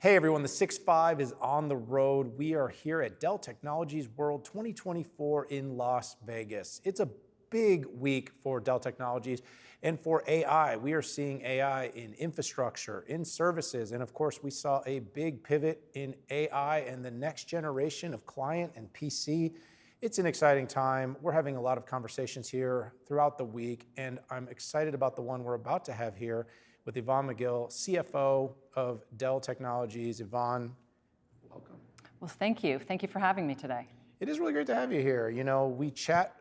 Hey everyone, the 6-5 is on the road. We are here at Dell Technologies World 2024 in Las Vegas. It's a big week for Dell Technologies and for AI. We are seeing AI in infrastructure, in services, and of course we saw a big pivot in AI and the next generation of client and PC. It's an exciting time. We're having a lot of conversations here throughout the week, and I'm excited about the one we're about to have here with Yvonne McGill, CFO of Dell Technologies. Yvonne, welcome. Well, thank you. Thank you for having me today. It is really great to have you here. You know, we chat,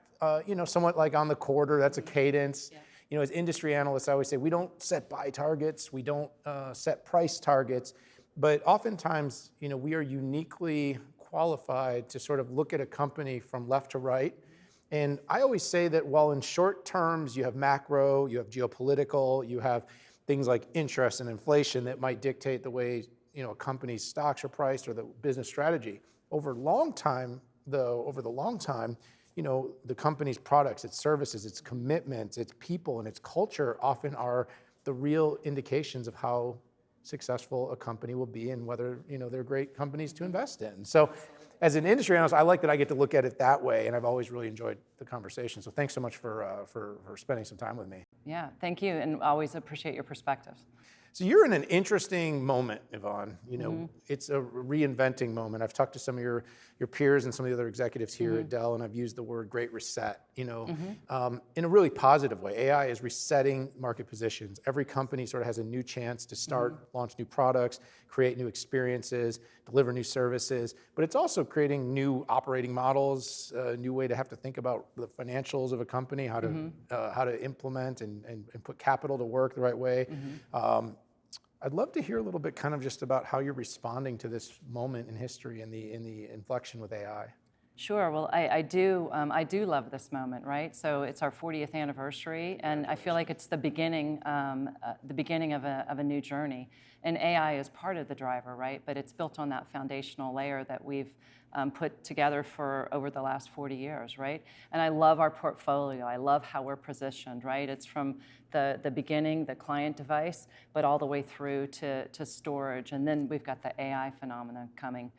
somewhat like on the quarter, that's a cadence. Yeah. You know, as industry analysts, I always say we don't set buy targets, we don't set price targets, but oftentimes, you know, we are uniquely qualified to sort of look at a company from left to right. And I always say that while in short terms, you have macro, you have geopolitical, you have things like interest and inflation that might dictate the way, you know, a company's stocks are priced or the business strategy. Over the long time, you know, the company's products, its services, its commitments, its people, and its culture often are the real indications of how successful a company will be and whether, you know, they're great companies to invest in. So as an industry analyst, I like that I get to look at it that way, and I've always really enjoyed the conversation. So thanks so much for spending some time with me. Yeah, thank you, and always appreciate your perspectives. So you're in an interesting moment, Yvonne. You know, It's a reinventing moment. I've talked to some of your peers and some of the other executives here at Dell, and I've used the word great reset, you know, in a really positive way. AI is resetting market positions. Every company sort of has a new chance to start, launch new products, create new experiences, deliver new services, but it's also creating new operating models, a new way to have to think about the financials of a company, how to implement and put capital to work the right way. I'd love to hear a little bit kind of just about how you're responding to this moment in history and the inflection with AI. Sure. Well, I do love this moment, right? So it's our 40th anniversary, and I feel like it's the beginning of a new journey. And AI is part of the driver, right? But it's built on that foundational layer that we've put together for over the last 40 years, right? And I love our portfolio. I love how we're positioned, right? It's from the beginning, the client device, but all the way through to storage. And then we've got the AI phenomenon coming.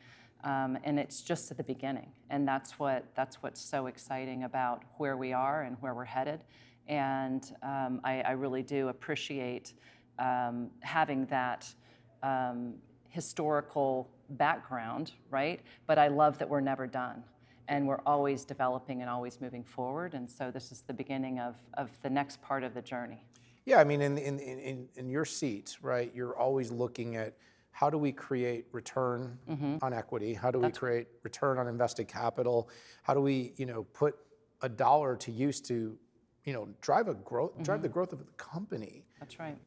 And it's just at the beginning, and that's what's so exciting about where we are and where we're headed. And I really do appreciate having that historical background, right? But I love that we're never done, and we're always developing and always moving forward. And so this is the beginning of the next part of the journey. Yeah, I mean, in your seat, right? You're always looking at how do we create return on equity? How do we create return on invested capital? How do we, you know, put a dollar to use to, you know, drive the growth of the company? That's right.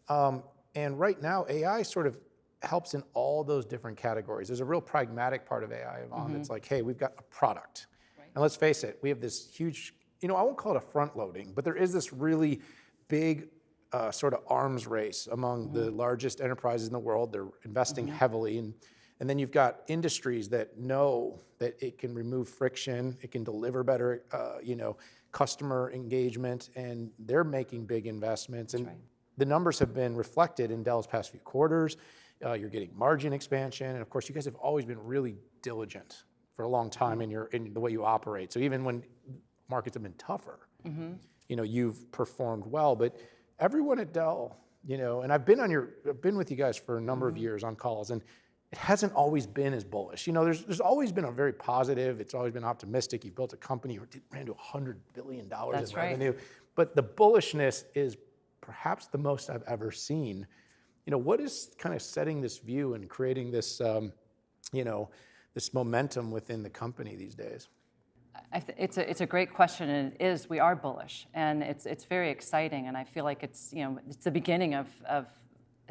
And right now, AI sort of helps in all those different categories. There's a real pragmatic part of AI, Yvonne, that's like, hey, we've got a product. Right. And let's face it, we have this huge, you know, I won't call it a front loading, but there is this really big sort of arms race among the largest enterprises in the world. They're investing heavily. And then you've got industries that know that it can remove friction, it can deliver better, customer engagement, and they're making big investments. And the numbers have been reflected in Dell's past few quarters. You're getting margin expansion. And of course, you guys have always been really diligent for a long time in the way you operate. So even when markets have been tougher, you know, you've performed well. But everyone at Dell, you know, and I've been with you guys for a number of years on calls, and it hasn't always been as bullish. You know, there's always been a very positive, it's always been optimistic. You built a company that ran to $100 billion in revenue. But the bullishness is perhaps the most I've ever seen. You know, what is kind of setting this view and creating this, this momentum within the company these days? It's a great question, and it is. We are bullish, and it's very exciting, and I feel like it's the beginning of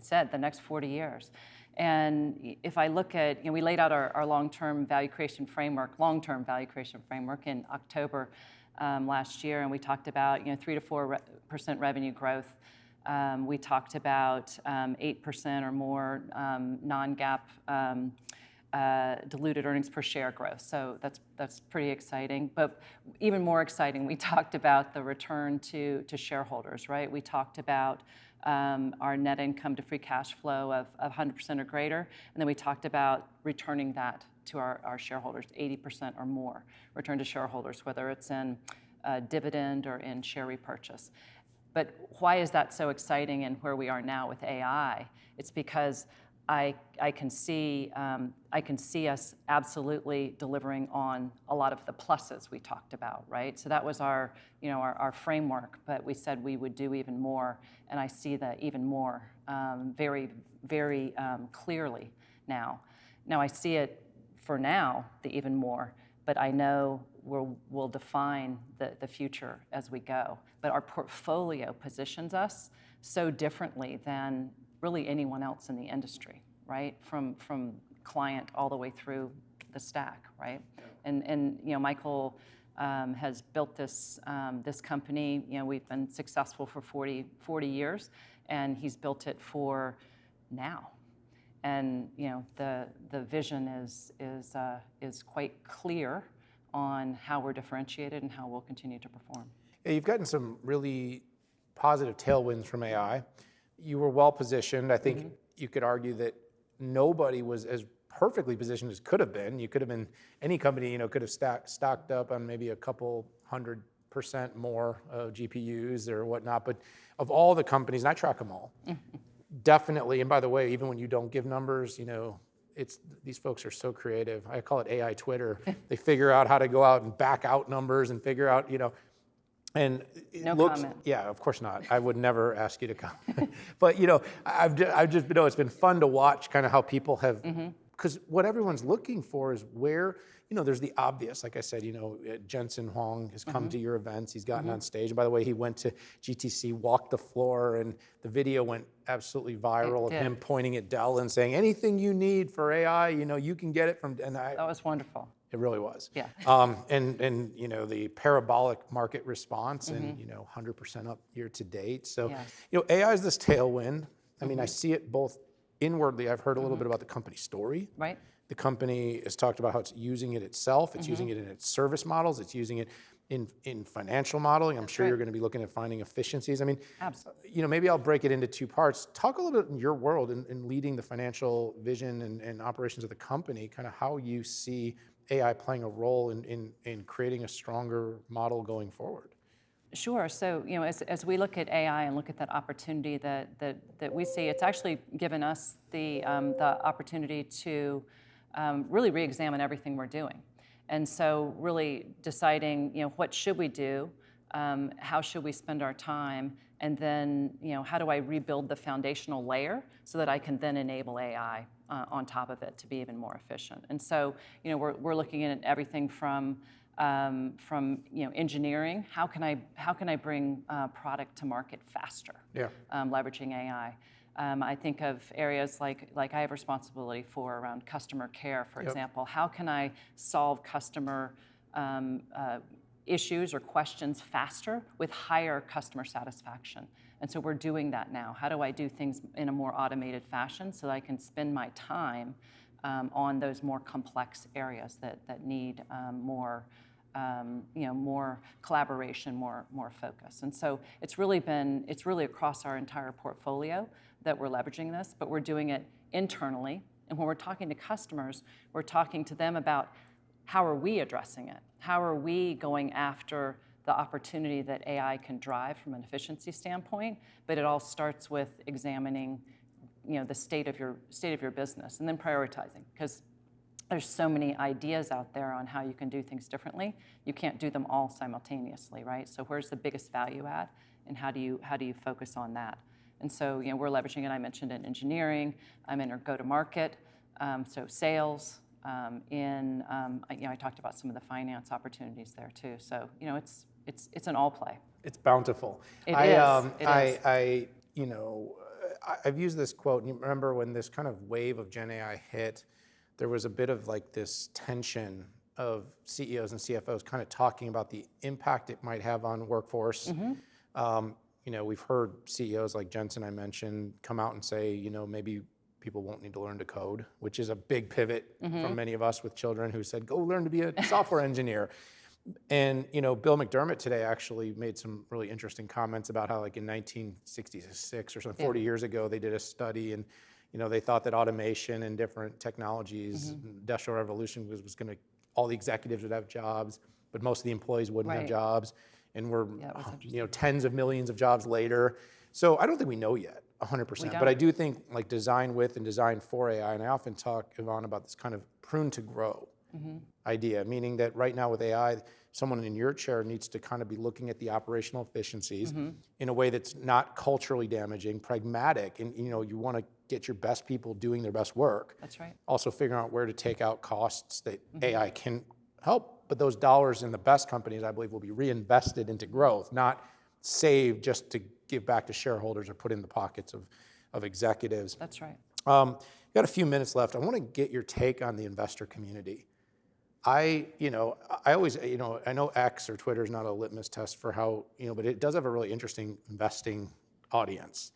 the next 40 years. And if I look at, we laid out our long-term value creation framework in October last year, and we talked about 3 to 4% revenue growth. We talked about 8% or more non-GAAP diluted earnings per share growth. So that's pretty exciting. But even more exciting, we talked about the return to shareholders, right? We talked about our net income to free cash flow of 100% or greater. And then we talked about returning that to our shareholders, 80% or more return to shareholders, whether it's in dividend or in share repurchase. But why is that so exciting and where we are now with AI? It's because I can see us absolutely delivering on a lot of the pluses we talked about, right? So that was our framework, but we said we would do even more, and I see the even more very, very clearly now. Now I see it for now, the even more, but I know we'll define the future as we go. But our portfolio positions us so differently than really anyone else in the industry, right? From client all the way through the stack, right? Yeah. And Michael has built this company. We've been successful for 40 years, and he's built it for now. And the vision is quite clear on how we're differentiated and how we'll continue to perform. Yeah, you've gotten some really positive tailwinds from AI. You were well positioned. I think you could argue that nobody was as perfectly positioned as could have been. You could have been, any company, could have stocked up on maybe a couple 100% more GPUs or whatnot. But of all the companies, and I track them all, definitely. And by the way, even when you don't give numbers, these folks are so creative. I call it AI Twitter. They figure out how to go out and back out numbers and figure out, and no comment. Yeah, of course not. I would never ask you to comment. But I've just it's been fun to watch kind of how people have, because what everyone's looking for is where, there's the obvious. Like I said, Jensen Huang has come to your events. He's gotten on stage. And by the way, he went to GTC, walked the floor, and the video went absolutely viral of him pointing at Dell and saying, anything you need for AI, you can get it from. And that was wonderful. It really was. Yeah. And the parabolic market response and 100% up year to date. So AI is this tailwind. I mean, I see it both inwardly. I've heard a little bit about the company story. Right. The company has talked about how it's using it itself. It's using it in its service models. It's using it in financial modeling. I'm sure you're going to be looking at finding efficiencies. I mean, absolutely. Maybe I'll break it into two parts. Talk a little bit in your world in leading the financial vision and operations of the company, kind of how you see AI playing a role in creating a stronger model going forward. Sure. So, as we look at AI and look at that opportunity that we see, it's actually given us the opportunity to really re-examine everything we're doing. And so really deciding, what should we do? How should we spend our time? And then, how do I rebuild the foundational layer so that I can then enable AI on top of it to be even more efficient? And so, we're looking at everything from engineering. How can I bring product to market faster? Yeah. Leveraging AI. I think of areas like I have responsibility for around customer care, for example. How can I solve customer issues or questions faster with higher customer satisfaction? And so we're doing that now. How do I do things in a more automated fashion so that I can spend my time on those more complex areas that need more collaboration, more focus. And so it's really across our entire portfolio that we're leveraging this, but we're doing it internally. And when we're talking to customers, we're talking to them about how are we addressing it? How are we going after the opportunity that AI can drive from an efficiency standpoint? But it all starts with examining, the state of your business and then prioritizing, because there's so many ideas out there on how you can do things differently. You can't do them all simultaneously, right? So where's the biggest value add, and how do you focus on that? And so, we're leveraging it. I mentioned in engineering. I'm in our go-to-market, so sales. I talked about some of the finance opportunities there too. So, it's an all play. It's bountiful. It is. I've used this quote, and you remember when this kind of wave of Gen AI hit, there was a bit of like this tension of CEOs and CFOs kind of talking about the impact it might have on workforce. We've heard CEOs like Jensen, I mentioned, come out and say, maybe people won't need to learn to code, which is a big pivot from many of us with children who said, go learn to be a software engineer. And Bill McDermott today actually made some really interesting comments about how, like in 1966 or something, 40 years ago, they did a study, and they thought that automation and different technologies, industrial revolution was going to, all the executives would have jobs, but most of the employees wouldn't have jobs. And we're tens of millions of jobs later. So I don't think we know yet 100%, but I do think like design with and design for AI, and I often talk, Yvonne, about this kind of prune to grow idea, meaning that right now with AI, someone in your chair needs to kind of be looking at the operational efficiencies in a way that's not culturally damaging, pragmatic, and you want to get your best people doing their best work. That's right. Also figuring out where to take out costs that AI can help, but those dollars in the best companies, I believe, will be reinvested into growth, not saved just to give back to shareholders or put in the pockets of executives. That's right. Got a few minutes left. I want to get your take on the investor community. I always, I know X or Twitter is not a litmus test for how, but it does have a really interesting investing audience.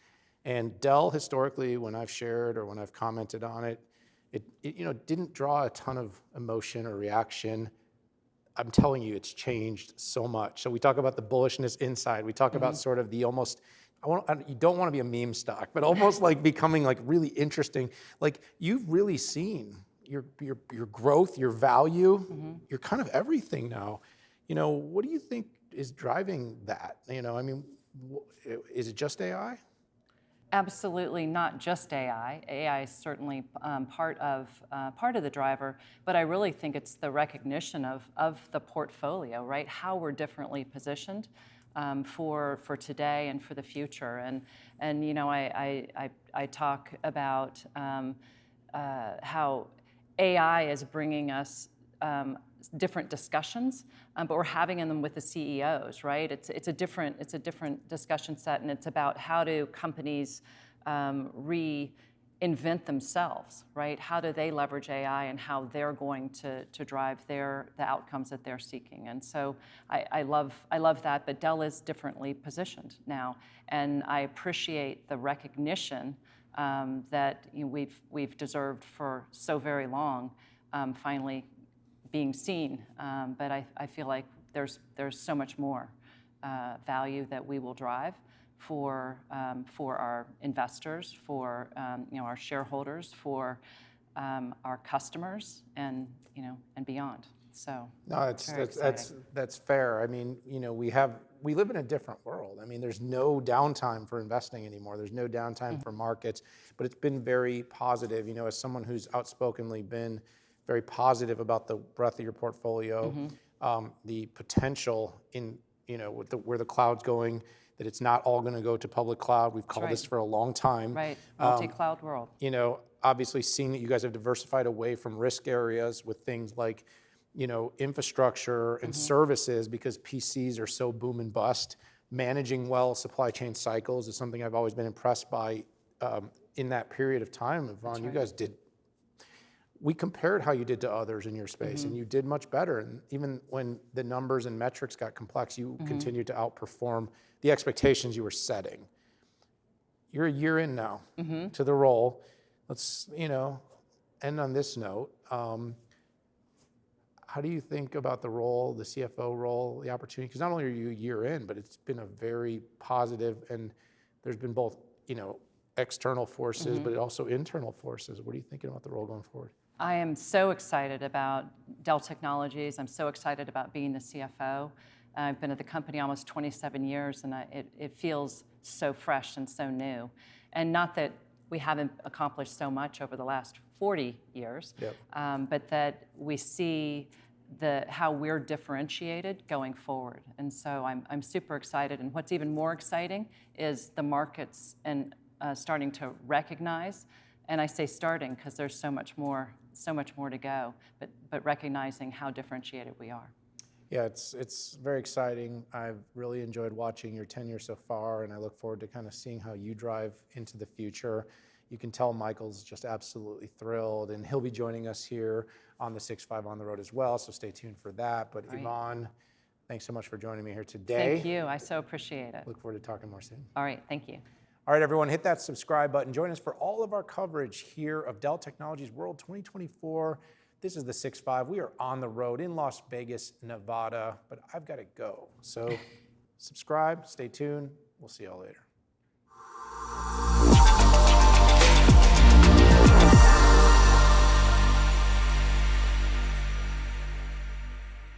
And Dell historically, when I've shared or when I've commented on it, it didn't draw a ton of emotion or reaction. I'm telling you, it's changed so much. So we talk about the bullishness inside. We talk about sort of the almost, you don't want to be a meme stock, but almost like becoming like really interesting. Like you've really seen your growth, your value, your kind of everything now. What do you think is driving that? I mean, is it just AI? Absolutely not just AI. AI is certainly part of the driver, but I really think it's the recognition of the portfolio, right? How we're differently positioned for today and for the future. And I talk about how AI is bringing us different discussions, but we're having them with the CEOs, right? It's a different discussion set, and it's about how do companies reinvent themselves, right? How do they leverage AI and how they're going to drive the outcomes that they're seeking? And so I love that, but Dell is differently positioned now, and I appreciate the recognition that we've deserved for so very long, finally being seen. But I feel like there's so much more value that we will drive for our investors, for our shareholders, for our customers, and beyond. So no, that's fair. I mean, we live in a different world. I mean, there's no downtime for investing anymore. There's no downtime for markets, but it's been very positive. As someone who's outspokenly been very positive about the breadth of your portfolio, the potential in with where the cloud's going, that it's not all going to go to public cloud. We've called this for a long time. Right, multi-cloud world. Obviously seeing that you guys have diversified away from risk areas with things like infrastructure and services, because PCs are so boom and bust. Managing well supply chain cycles is something I've always been impressed by in that period of time. Yvonne, you guys did. We compared how you did to others in your space, and you did much better. And even when the numbers and metrics got complex, you continued to outperform the expectations you were setting. You're a year in now to the role. Let's end on this note. How do you think about the role, the CFO role, the opportunity? Because not only are you a year in, but it's been a very positive, and there's been both, external forces, but also internal forces. What are you thinking about the role going forward? I am so excited about Dell Technologies. I'm so excited about being the CFO. I've been at the company almost 27 years, and it feels so fresh and so new. And not that we haven't accomplished so much over the last 40 years, but that we see how we're differentiated going forward. And so I'm super excited. And what's even more exciting is the markets and starting to recognize, and I say starting because there's so much more to go, but recognizing how differentiated we are. Yeah, it's very exciting. I've really enjoyed watching your tenure so far, and I look forward to kind of seeing how you drive into the future. You can tell Michael's just absolutely thrilled, and he'll be joining us here on the 6-5 on the road as well, so stay tuned for that. But Yvonne, thanks so much for joining me here today. Thank you. I so appreciate it. Look forward to talking more soon. All right, thank you. All right, everyone, hit that subscribe button. Join us for all of our coverage here of Dell Technologies World 2024. This is the 6-5. We are on the road in Las Vegas, Nevada, but I've got to go. So subscribe, stay tuned. We'll see y'all later.